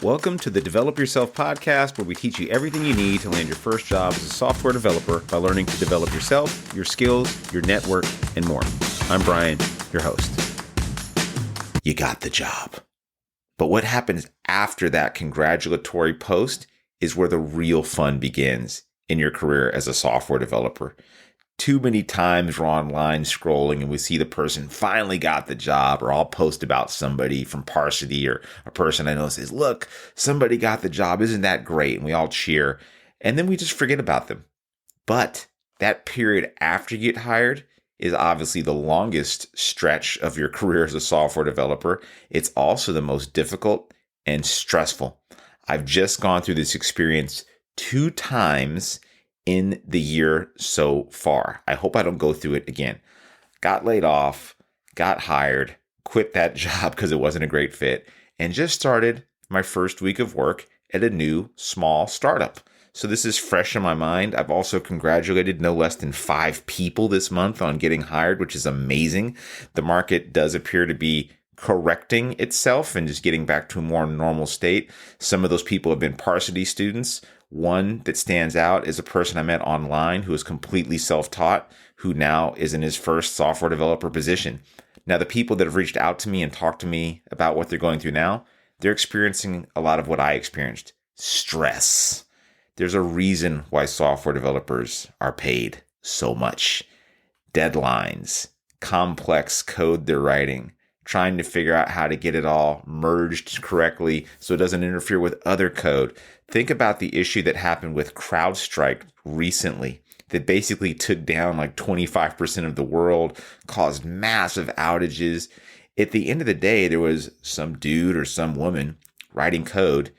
Welcome to the Develop Yourself podcast, where we teach you everything you need to land your first job as a software developer by learning to develop yourself, your skills, your network, and more. I'm Brian, your host. You got the job. But what happens after that congratulatory post is where the real fun begins in your career as a software developer. Too many times we're online scrolling and we see the person finally got the job, or I'll post about somebody from Parsity or a person I know says, look, somebody got the job. Isn't that great? And we all cheer. And then we just forget about them. But that period after you get hired is obviously the longest stretch of your career as a software developer. It's also the most difficult and stressful. I've just gone through this experience 2 times in the year so far. I hope I don't go through it again. Got laid off, got hired, quit that job because it wasn't a great fit, and just started my first week of work at a new small startup. So this is fresh in my mind. I've also congratulated no less than 5 people this month on getting hired, which is amazing. The market does appear to be correcting itself and just getting back to a more normal state. Some of those people have been Parsity students. One that stands out is a person I met online who is completely self-taught, who now is in his first software developer position. Now, the people that have reached out to me and talked to me about what they're going through now, they're experiencing a lot of what I experienced. Stress. There's a reason why software developers are paid so much. Deadlines, complex code they're writing, trying to figure out how to get it all merged correctly so it doesn't interfere with other code. Think about the issue that happened with CrowdStrike recently that basically took down like 25% of the world, caused massive outages. At the end of the day, there was some dude or some woman writing code,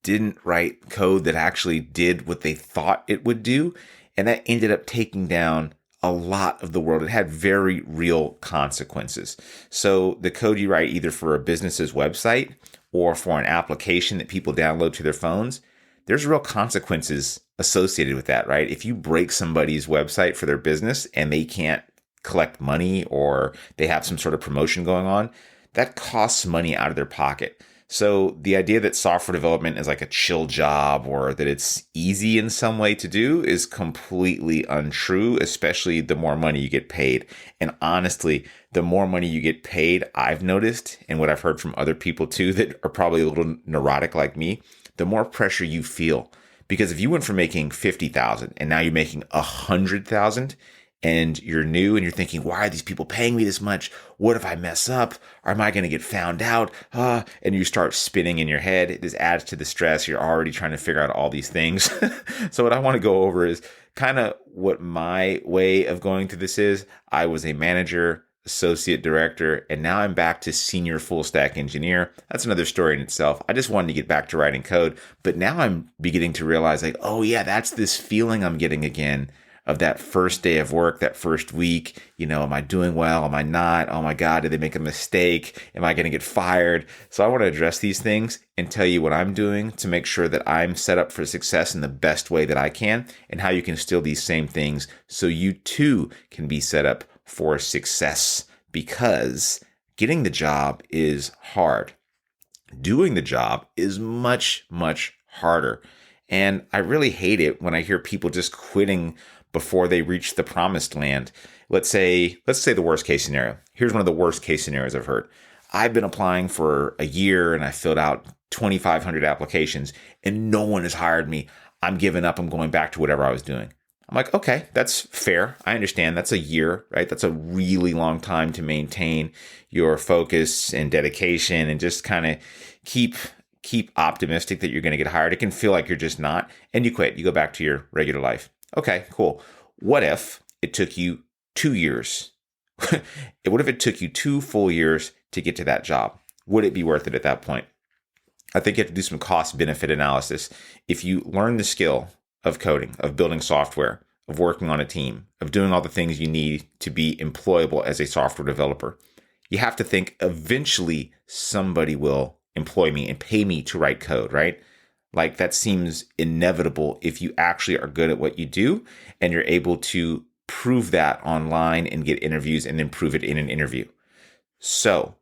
didn't write code that actually did what they thought it would do, and that ended up taking down a lot of the world. It had very real consequences. So the code you write either for a business's website or for an application that people download to their phones, there's real consequences associated with that, right? If you break somebody's website for their business and they can't collect money or they have some sort of promotion going on, that costs money out of their pocket. So the idea that software development is like a chill job or that it's easy in some way to do is completely untrue, especially the more money you get paid. And honestly, the more money you get paid, I've noticed, and what I've heard from other people too that are probably a little neurotic like me, the more pressure you feel. Because if you went from making $50,000 and now you're making $100,000 and you're new and you're thinking, why are these people paying me this much? What if I mess up? Or am I going to get found out? And you start spinning in your head. This adds to the stress. You're already trying to figure out all these things. So what I want to go over is kind of what my way of going through this is. I was a manager, associate director, and now I'm back to senior full stack engineer. That's another story in itself. I just wanted to get back to writing code, but now I'm beginning to realize like, oh yeah, that's this feeling I'm getting again of that first day of work, that first week. You know, am I doing well? Am I not? Oh my God, did they make a mistake? Am I going to get fired? So I want to address these things and tell you what I'm doing to make sure that I'm set up for success in the best way that I can, and how you can steal these same things so you too can be set up for success, because getting the job is hard. Doing the job is much, much harder. And I really hate it when I hear people just quitting before they reach the promised land. Let's say the worst case scenario. Here's one of the worst case scenarios I've heard. I've been applying for a year and I filled out 2,500 applications and no one has hired me. I'm giving up. I'm going back to whatever I was doing. I'm like, okay, that's fair. I understand. That's a year, right? That's a really long time to maintain your focus and dedication and just kind of keep optimistic that you're going to get hired. It can feel like you're just not, and you quit. You go back to your regular life. Okay, cool. What if it took you 2 years? What if it took you 2 full years to get to that job? Would it be worth it at that point? I think you have to do some cost benefit analysis. If you learn the skill of coding, of building software, of working on a team, of doing all the things you need to be employable as a software developer, you have to think eventually somebody will employ me and pay me to write code, right? Like that seems inevitable if you actually are good at what you do and you're able to prove that online and get interviews and then prove it in an interview. So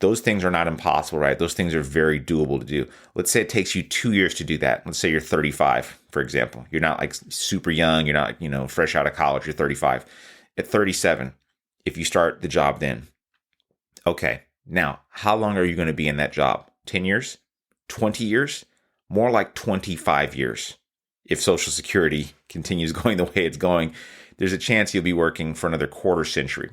those things are not impossible, right? Those things are very doable to do. Let's say it takes you 2 years to do that. Let's say you're 35, for example. You're not like super young. You're not, fresh out of college. You're 35. At 37, if you start the job then, okay, now how long are you going to be in that job? 10 years? 20 years? More like 25 years. If Social Security continues going the way it's going, there's a chance you'll be working for another quarter century.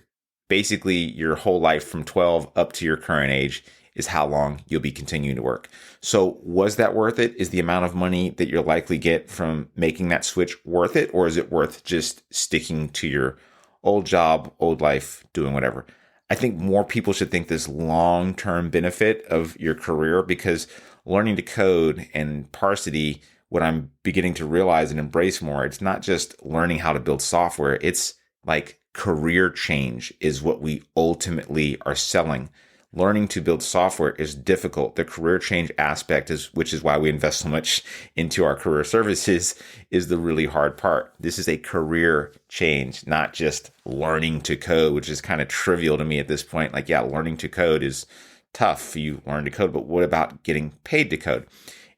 Basically, your whole life from 12 up to your current age is how long you'll be continuing to work. So was that worth it? Is the amount of money that you'll likely get from making that switch worth it? Or is it worth just sticking to your old job, old life, doing whatever? I think more people should think this long-term benefit of your career, because learning to code and Parsity, what I'm beginning to realize and embrace more, it's not just learning how to build software. It's like career change is what we ultimately are selling. Learning to build software is difficult. The career change aspect which is why we invest so much into our career services, is the really hard part. This is a career change, not just learning to code, which is kind of trivial to me at this point. Like, yeah, learning to code is tough. You learn to code, but what about getting paid to code?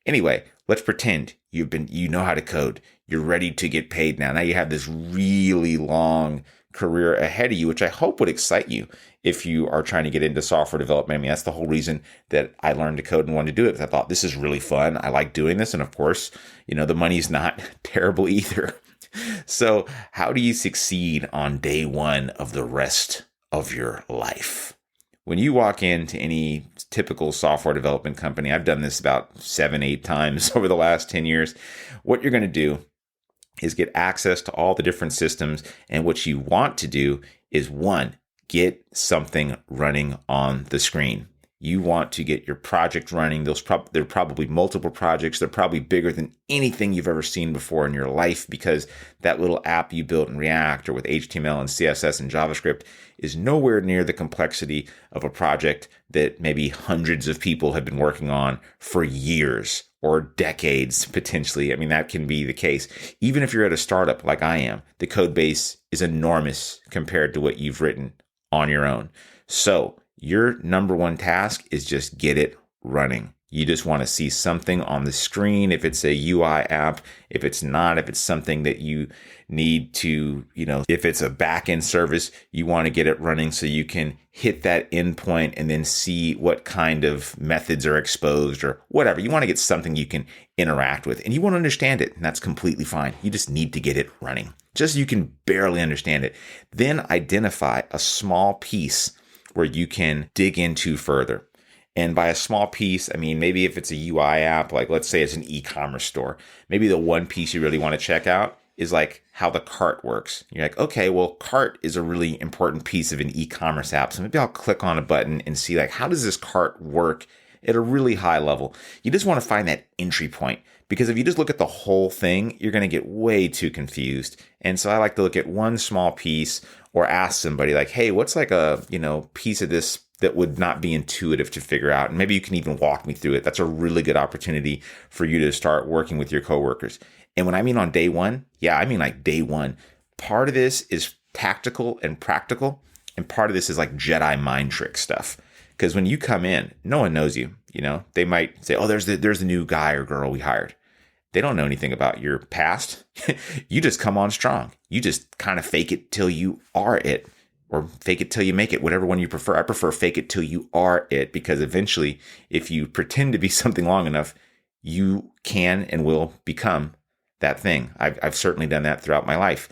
Anyway, let's pretend you know how to code. You're ready to get paid now. Now you have this really long career ahead of you, which I hope would excite you if you are trying to get into software development. I mean, that's the whole reason that I learned to code and wanted to do it, because I thought this is really fun. I like doing this. And of course, the money's not terrible either. So how do you succeed on day one of the rest of your life? When you walk into any typical software development company, I've done this about 7-8 times over the last 10 years. What you're going to do is get access to all the different systems. And what you want to do is, one, get something running on the screen. You want to get your project running. There are probably multiple projects. They're probably bigger than anything you've ever seen before in your life, because that little app you built in React or with HTML and CSS and JavaScript is nowhere near the complexity of a project that maybe hundreds of people have been working on for years or decades, potentially. I mean, that can be the case. Even if you're at a startup like I am, the code base is enormous compared to what you've written on your own. So your number one task is just get it running. You just want to see something on the screen. If it's a UI app, if it's not, if it's something that you need to, if it's a backend service, you want to get it running so you can hit that endpoint and then see what kind of methods are exposed or whatever. You want to get something you can interact with, and you want to understand it, and that's completely fine. You just need to get it running, just so you can barely understand it. Then identify a small piece where you can dig into further. And by a small piece, I mean, maybe if it's a UI app, like let's say it's an e-commerce store, maybe the one piece you really want to check out is like how the cart works. You're like, okay, well, cart is a really important piece of an e-commerce app. So maybe I'll click on a button and see like, how does this cart work at a really high level? You just want to find that entry point, because if you just look at the whole thing, you're going to get way too confused. And so I like to look at one small piece, or ask somebody like, hey, what's like a, piece of this that would not be intuitive to figure out? And maybe you can even walk me through it. That's a really good opportunity for you to start working with your coworkers. And when I mean on day one, I mean like day one. Part of this is tactical and practical, and part of this is like Jedi mind trick stuff. Because when you come in, no one knows you. They might say, oh, there's the new guy or girl we hired. They don't know anything about your past. You just come on strong. You just kind of fake it till you are it, or fake it till you make it, whatever one you prefer. I prefer fake it till you are it, because eventually, if you pretend to be something long enough, you can and will become that thing. I've certainly done that throughout my life.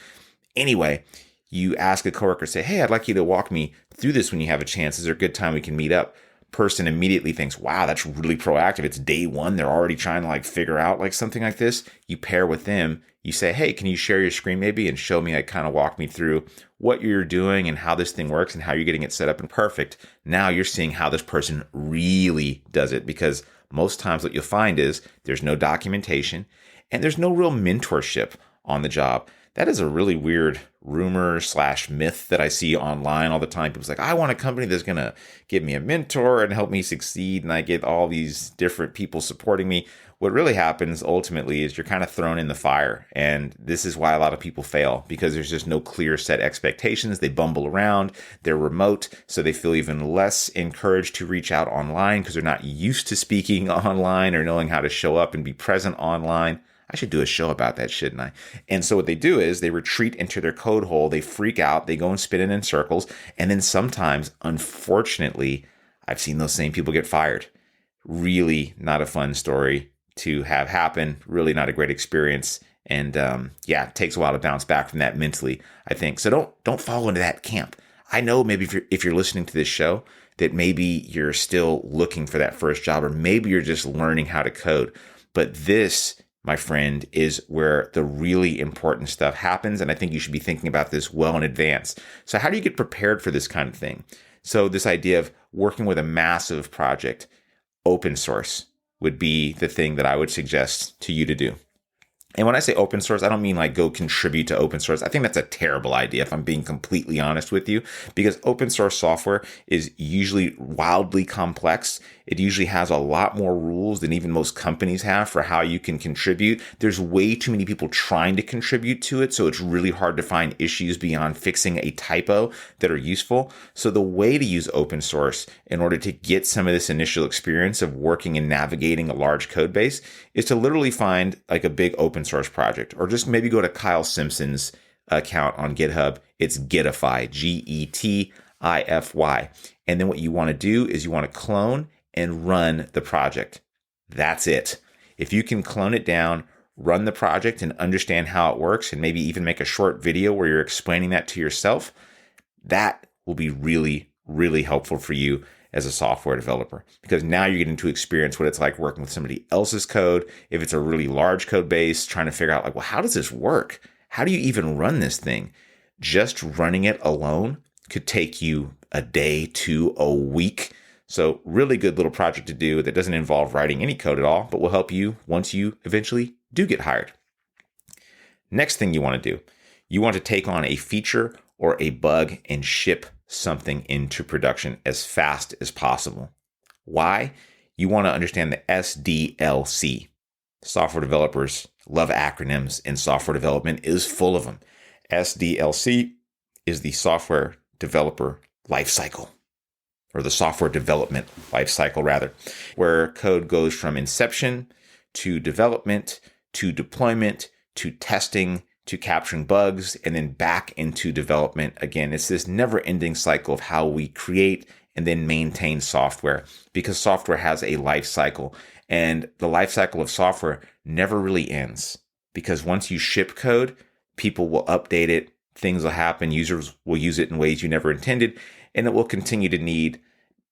Anyway, you ask a coworker, say, hey, I'd like you to walk me through this when you have a chance. Is there a good time we can meet up? Person immediately thinks, wow, that's really proactive. It's day one. They're already trying to like figure out like something like this. You pair with them. You say, hey, can you share your screen maybe and show me, like kind of walk me through what you're doing and how this thing works and how you're getting it set up and perfect. Now you're seeing how this person really does it, because most times what you'll find is there's no documentation and there's no real mentorship on the job. that is a really weird rumor slash myth that I see online all the time. People's like, I want a company that's going to give me a mentor and help me succeed. And I get all these different people supporting me. What really happens ultimately is you're kind of thrown in the fire. And this is why a lot of people fail, because there's just no clear set expectations. They bumble around, they're remote, so they feel even less encouraged to reach out online because they're not used to speaking online or knowing how to show up and be present online. I should do a show about that, shouldn't I? And so what they do is they retreat into their code hole, they freak out, they go and spin it in circles, and then sometimes, unfortunately, I've seen those same people get fired. Really not a fun story to have happen, really not a great experience. And it takes a while to bounce back from that mentally, I think. So don't fall into that camp. I know maybe if you're listening to this show, that maybe you're still looking for that first job, or maybe you're just learning how to code. But this, my friend, is where the really important stuff happens. And I think you should be thinking about this well in advance. So how do you get prepared for this kind of thing? So this idea of working with a massive project, open source would be the thing that I would suggest to you to do. And when I say open source, I don't mean like go contribute to open source. I think that's a terrible idea, if I'm being completely honest with you, because open source software is usually wildly complex. It usually has a lot more rules than even most companies have for how you can contribute. There's way too many people trying to contribute to it, so it's really hard to find issues beyond fixing a typo that are useful. So the way to use open source in order to get some of this initial experience of working and navigating a large code base is to literally find like a big open source project, or just maybe go to Kyle Simpson's account on GitHub. It's Getify, Getify. And then what you want to do is you want to clone and run the project. That's it. If you can clone it down, run the project and understand how it works, and maybe even make a short video where you're explaining that to yourself, that will be really, really helpful for you as a software developer, because now you're getting to experience what it's like working with somebody else's code. If it's a really large code base, trying to figure out like, well, how does this work? How do you even run this thing? Just running it alone could take you a day to a week. So really good little project to do that doesn't involve writing any code at all, but will help you once you eventually do get hired. Next thing you want to do, you want to take on a feature or a bug and ship something into production as fast as possible. Why? You want to understand the SDLC. Software developers love acronyms, and software development is full of them. SDLC is the software developer lifecycle, or the software development lifecycle rather, where code goes from inception to development to deployment to testing to capturing bugs, and then back into development again. It's this never-ending cycle of how we create and then maintain software, because software has a life cycle, and the life cycle of software never really ends, because once you ship code, people will update it, things will happen, users will use it in ways you never intended, and it will continue to need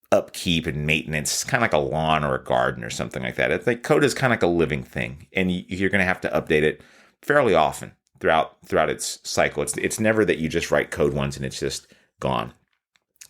upkeep and maintenance, kind of like a lawn or a garden or something like that. It's like code is kind of like a living thing, and you're going to have to update it fairly often throughout its cycle. It's never that you just write code once and it's just gone.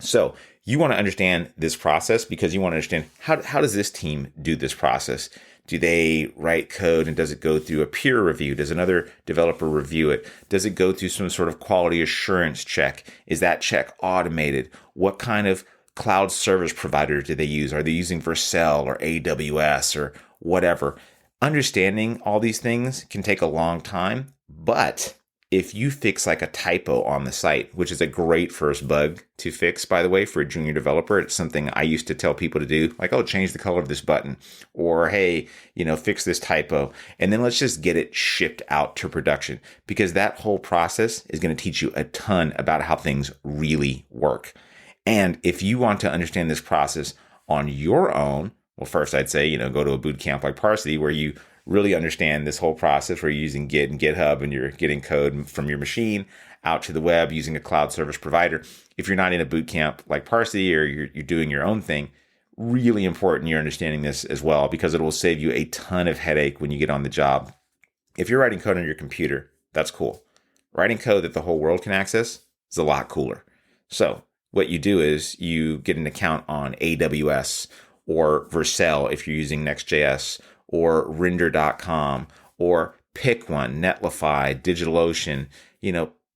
So you want to understand this process, because you want to understand how does this team do this process? Do they write code and does it go through a peer review? Does another developer review it? Does it go through some sort of quality assurance check? Is that check automated? What kind of cloud service provider do they use? Are they using Vercel or AWS or whatever? Understanding all these things can take a long time, but if you fix like a typo on the site, which is a great first bug to fix, by the way, for a junior developer, it's something I used to tell people to do, like, oh, change the color of this button, or hey, fix this typo, and then let's just get it shipped out to production, because that whole process is going to teach you a ton about how things really work. And if you want to understand this process on your own, well, first I'd say, go to a boot camp like Parsity, where you really understand this whole process, where you're using Git and GitHub and you're getting code from your machine out to the web using a cloud service provider. If you're not in a boot camp like Parsity, or you're doing your own thing, really important you're understanding this as well, because it will save you a ton of headache when you get on the job. If you're writing code on your computer, that's cool. Writing code that the whole world can access is a lot cooler. So what you do is you get an account on AWS or Vercel if you're using Next.js, or render.com, or pick one, Netlify, DigitalOcean,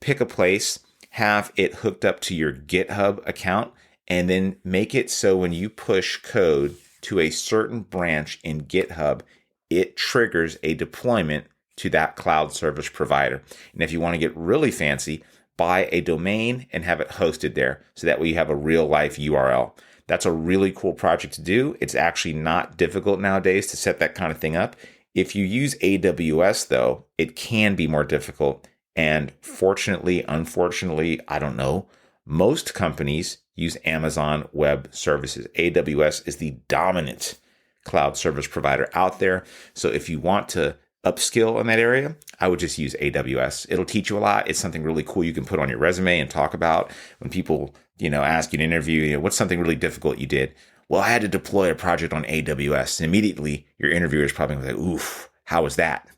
pick a place, have it hooked up to your GitHub account, and then make it so when you push code to a certain branch in GitHub, it triggers a deployment to that cloud service provider. And if you want to get really fancy, buy a domain and have it hosted there. So that way you have a real life URL. That's a really cool project to do. It's actually not difficult nowadays to set that kind of thing up. If you use AWS though, it can be more difficult. And fortunately, unfortunately, I don't know, most companies use Amazon Web Services. AWS is the dominant cloud service provider out there. So if you want to upskill in that area, I would just use AWS. It'll teach you a lot. It's something really cool you can put on your resume and talk about when people, ask you to interview, what's something really difficult you did? Well, I had to deploy a project on AWS. And immediately your interviewer is probably like, oof, how was that?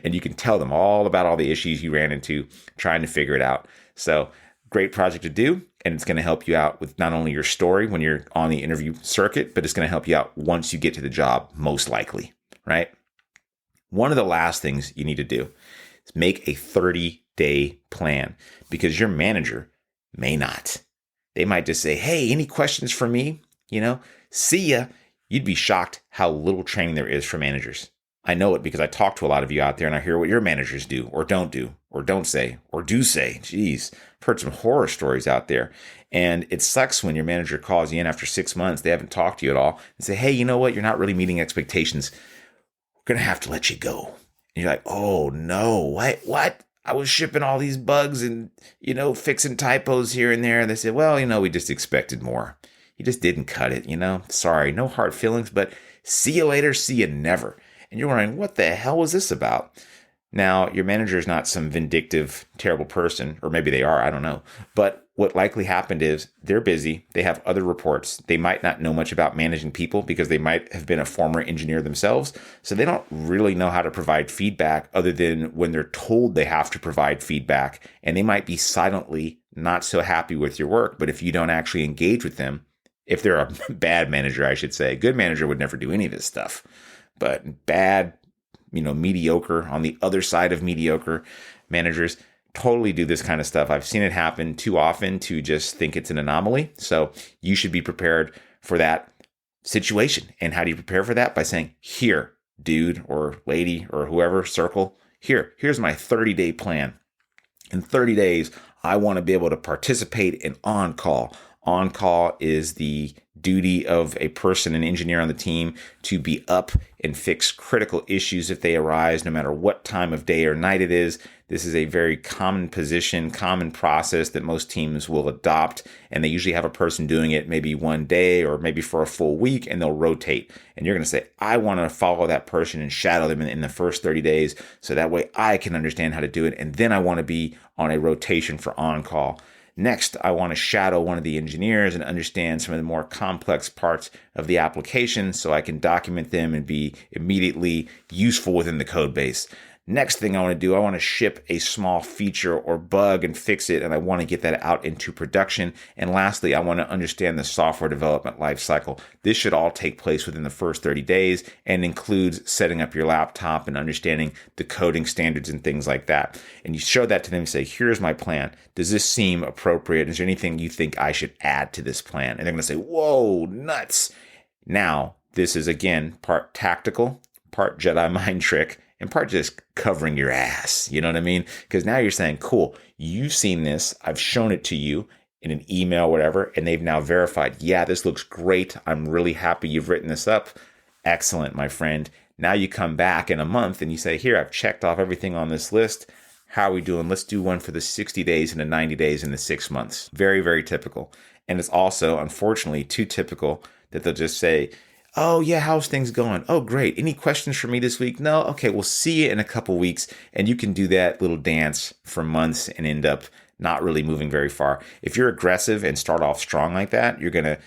And you can tell them all about all the issues you ran into trying to figure it out. So great project to do. And it's going to help you out with not only your story when you're on the interview circuit, but it's going to help you out once you get to the job, most likely, right? One of the last things you need to do is make a 30-day plan, because your manager may not. They might just say, hey, any questions for me? See ya. You'd be shocked how little training there is for managers. I know it because I talk to a lot of you out there and I hear what your managers do or don't say or do say. Jeez, I've heard some horror stories out there. And it sucks when your manager calls you in after 6 months, they haven't talked to you at all, and say, hey, you know what? You're not really meeting expectations. We're going to have to let you go. And you're like, oh no, what? I was shipping all these bugs and, fixing typos here and there. And they said, well, we just expected more. You just didn't cut it, Sorry, no hard feelings, but see you later, see you never. And you're wondering, what the hell was this about? Now, your manager is not some vindictive, terrible person, or maybe they are, I don't know. But what likely happened is they're busy. They have other reports. They might not know much about managing people because they might have been a former engineer themselves. So they don't really know how to provide feedback other than when they're told they have to provide feedback. And they might be silently not so happy with your work. But if you don't actually engage with them, if they're a bad manager, I should say, a good manager would never do any of this stuff. But bad, mediocre, on the other side of mediocre managers totally do this kind of stuff. I've seen it happen too often to just think it's an anomaly. So you should be prepared for that situation. And how do you prepare for that? By saying, here, dude or lady or whoever, circle, here's my 30-day plan. In 30 days, I want to be able to participate in on-call. On-call is the duty of a person, an engineer on the team, to be up and fix critical issues if they arise, no matter what time of day or night it is. This is a very common position, common process that most teams will adopt, and they usually have a person doing it maybe one day or maybe for a full week, and they'll rotate. And you're going to say, I want to follow that person and shadow them in the first 30 days, so that way I can understand how to do it, and then I want to be on a rotation for on-call. Next, I want to shadow one of the engineers and understand some of the more complex parts of the application so I can document them and be immediately useful within the code base. Next thing I want to do, I want to ship a small feature or bug and fix it, and I want to get that out into production. And lastly, I want to understand the software development lifecycle. This should all take place within the first 30 days and includes setting up your laptop and understanding the coding standards and things like that. And you show that to them and say, here's my plan. Does this seem appropriate? Is there anything you think I should add to this plan? And they're going to say, whoa, nuts. Now, this is, again, part tactical, part Jedi mind trick, and part just covering your ass. You know what I mean? Because now you're saying, cool, you've seen this. I've shown it to you in an email, whatever, and they've now verified, yeah, this looks great. I'm really happy you've written this up. Excellent, my friend. Now you come back in a month and you say, here, I've checked off everything on this list. How are we doing? Let's do one for the 60 days and the 90 days and the 6 months. Very, very typical. And it's also, unfortunately, too typical that they'll just say, oh, yeah, how's things going? Oh, great. Any questions for me this week? No? Okay, we'll see you in a couple weeks. And you can do that little dance for months and end up not really moving very far. If you're aggressive and start off strong like that, you're going to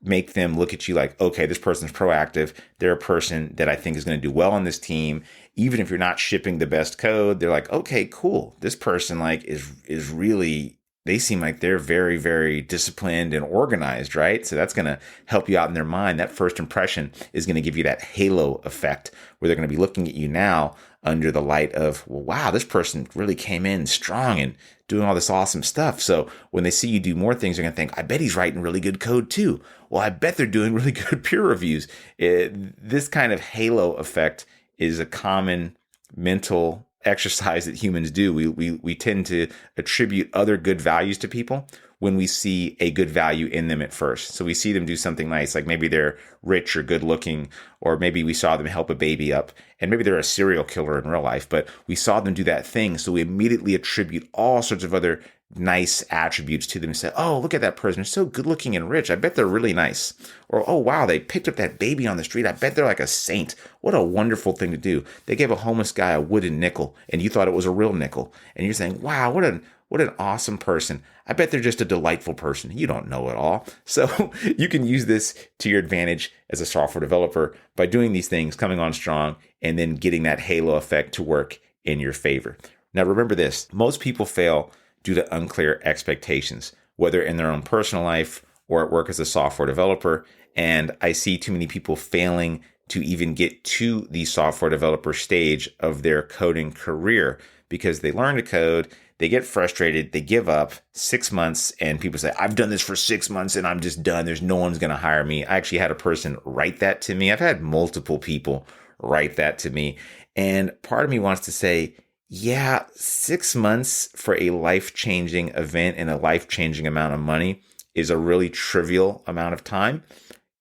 make them look at you like, okay, this person's proactive. They're a person that I think is going to do well on this team. Even if you're not shipping the best code, they're like, okay, cool. This person is really they seem like they're very, very disciplined and organized, right? So that's going to help you out in their mind. That first impression is going to give you that halo effect where they're going to be looking at you now under the light of, well, wow, this person really came in strong and doing all this awesome stuff. So when they see you do more things, they're going to think, I bet he's writing really good code too. Well, I bet they're doing really good peer reviews. This kind of halo effect is a common mental exercise that humans do. We tend to attribute other good values to people when we see a good value in them at first. So we see them do something nice, like maybe they're rich or good looking, or maybe we saw them help a baby up, and maybe they're a serial killer in real life, but we saw them do that thing. So we immediately attribute all sorts of other nice attributes to them and say, oh, look at that person. They're so good looking and rich. I bet they're really nice. Or, oh, wow, they picked up that baby on the street. I bet they're like a saint. What a wonderful thing to do. They gave a homeless guy a wooden nickel and you thought it was a real nickel. And you're saying, wow, what an awesome person. I bet they're just a delightful person. You don't know it all. So you can use this to your advantage as a software developer by doing these things, coming on strong, and then getting that halo effect to work in your favor. Now, remember this, most people fail due to unclear expectations, whether in their own personal life or at work as a software developer. And I see too many people failing to even get to the software developer stage of their coding career because they learn to code, they get frustrated, they give up 6 months, and people say, I've done this for 6 months and I'm just done. There's no one's going to hire me. I actually had a person write that to me. I've had multiple people write that to me. And part of me wants to say, yeah, 6 months for a life-changing event and a life-changing amount of money is a really trivial amount of time.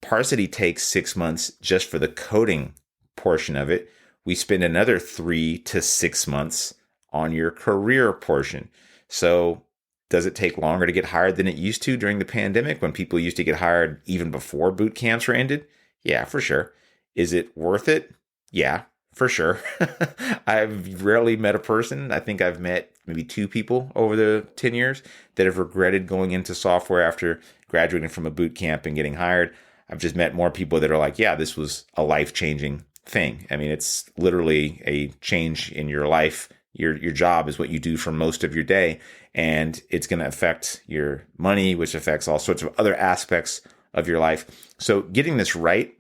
Parsity takes 6 months just for the coding portion of it. We spend another 3 to 6 months on your career portion. So does it take longer to get hired than it used to during the pandemic when people used to get hired even before boot camps were ended? Yeah, for sure. Is it worth it? Yeah, for sure. I've rarely met a person. I think I've met maybe 2 people over the 10 years that have regretted going into software after graduating from a boot camp and getting hired. I've just met more people that are like, yeah, this was a life-changing thing. I mean, it's literally a change in your life. Your job is what you do for most of your day, and it's going to affect your money, which affects all sorts of other aspects of your life. So getting this right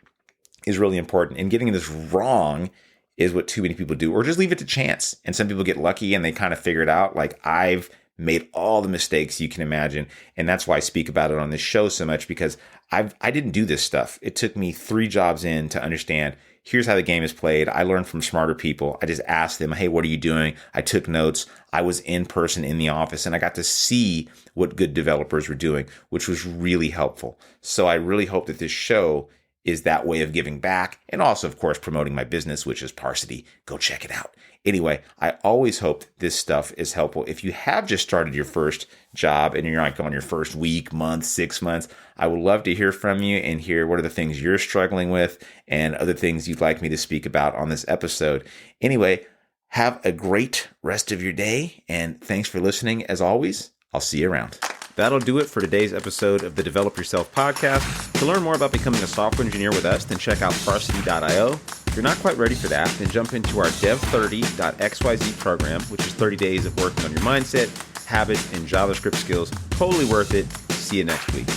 is really important, and getting this wrong is what too many people do, or just leave it to chance. And some people get lucky and they kind of figure it out. Like I've made all the mistakes you can imagine. And that's why I speak about it on this show so much, because I didn't do this stuff. It took me 3 jobs in to understand, here's how the game is played. I learned from smarter people. I just asked them, hey, what are you doing? I took notes. I was in person in the office and I got to see what good developers were doing, which was really helpful. So I really hope that this show is that way of giving back, and also, of course, promoting my business, which is Parsity. Go check it out. Anyway, I always hope this stuff is helpful. If you have just started your first job and you're like on your first week, month, 6 months, I would love to hear from you and hear what are the things you're struggling with and other things you'd like me to speak about on this episode. Anyway, have a great rest of your day, and thanks for listening. As always, I'll see you around. That'll do it for today's episode of the Develop Yourself podcast. To learn more about becoming a software engineer with us, then check out Parsity.io. If you're not quite ready for that, then jump into our Dev30.xyz program, which is 30 days of working on your mindset, habits, and JavaScript skills. Totally worth it. See you next week.